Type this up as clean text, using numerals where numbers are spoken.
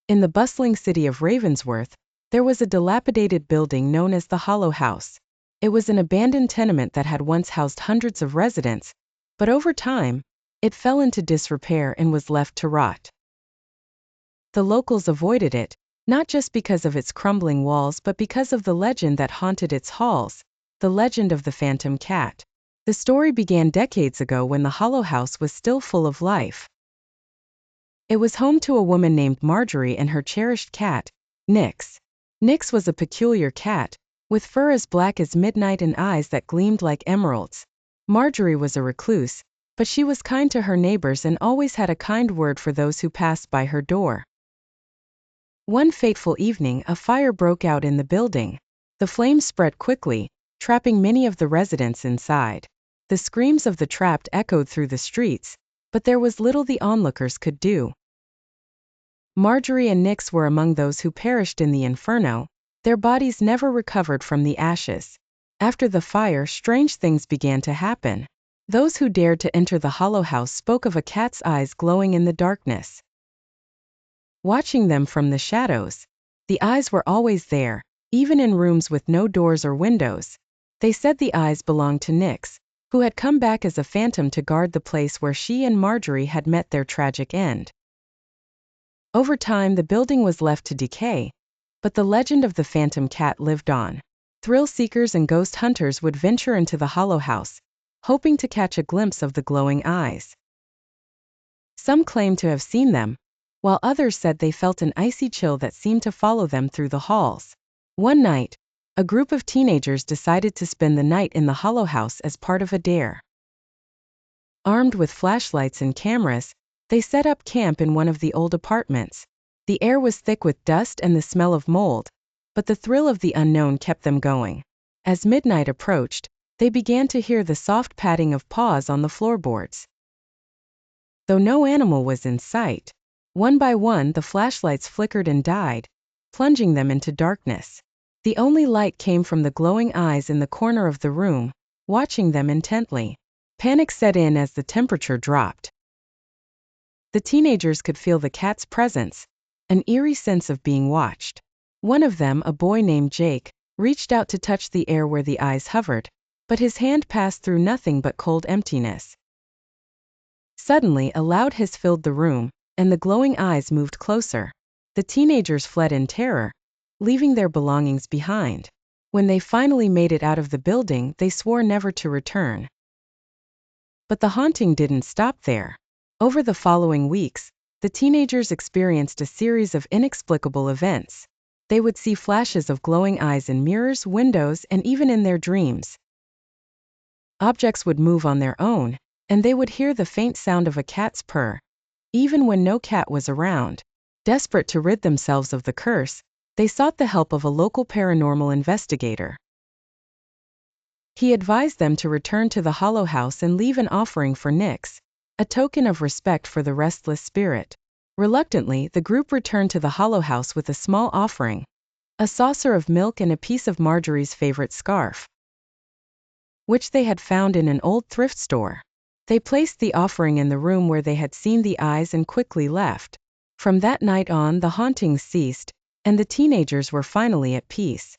In the bustling city of Ravensworth, there was a dilapidated building known as the Hollow House. It was an abandoned tenement that had once housed hundreds of residents, but over time, it fell into disrepair and was left to rot. The locals avoided it, not just because of its crumbling walls but because of the legend that haunted its halls, the legend of the phantom cat. The story began decades ago when the Hollow House was still full of life. It was home to a woman named Marjorie and her cherished cat, Nix. Nix was a peculiar cat, with fur as black as midnight and eyes that gleamed like emeralds. Marjorie was a recluse, but she was kind to her neighbors and always had a kind word for those who passed by her door. One fateful evening, a fire broke out in the building. The flames spread quickly, trapping many of the residents inside. The screams of the trapped echoed through the streets, but there was little the onlookers could do. Marjorie and Nix were among those who perished in the inferno. Their bodies never recovered from the ashes. After the fire, strange things began to happen. Those who dared to enter the Hollow House spoke of a cat's eyes glowing in the darkness. Watching them from the shadows, the eyes were always there, even in rooms with no doors or windows. They said the eyes belonged to Nix, who had come back as a phantom to guard the place where she and Marjorie had met their tragic end. Over time, the building was left to decay, but the legend of the phantom cat lived on. Thrill seekers and ghost hunters would venture into the Hollow House, hoping to catch a glimpse of the glowing eyes. Some claimed to have seen them, while others said they felt an icy chill that seemed to follow them through the halls. One night, a group of teenagers decided to spend the night in the Hollow House as part of a dare. Armed with flashlights and cameras, they set up camp in one of the old apartments. The air was thick with dust and the smell of mold, but the thrill of the unknown kept them going. As midnight approached, they began to hear the soft padding of paws on the floorboards. Though no animal was in sight, one by one the flashlights flickered and died, plunging them into darkness. The only light came from the glowing eyes in the corner of the room, watching them intently. Panic set in as the temperature dropped. The teenagers could feel the cat's presence, an eerie sense of being watched. One of them, a boy named Jake, reached out to touch the air where the eyes hovered, but his hand passed through nothing but cold emptiness. Suddenly, a loud hiss filled the room, and the glowing eyes moved closer. The teenagers fled in terror, leaving their belongings behind. When they finally made it out of the building, they swore never to return. But the haunting didn't stop there. Over the following weeks, the teenagers experienced a series of inexplicable events. They would see flashes of glowing eyes in mirrors, windows, and even in their dreams. Objects would move on their own, and they would hear the faint sound of a cat's purr, even when no cat was around. Desperate to rid themselves of the curse, they sought the help of a local paranormal investigator. He advised them to return to the Hollow House and leave an offering for Nix, a token of respect for the restless spirit. Reluctantly, the group returned to the Hollow House with a small offering, a saucer of milk and a piece of Marjorie's favorite scarf, which they had found in an old thrift store. They placed the offering in the room where they had seen the eyes and quickly left. From that night on, the hauntings ceased, and the teenagers were finally at peace.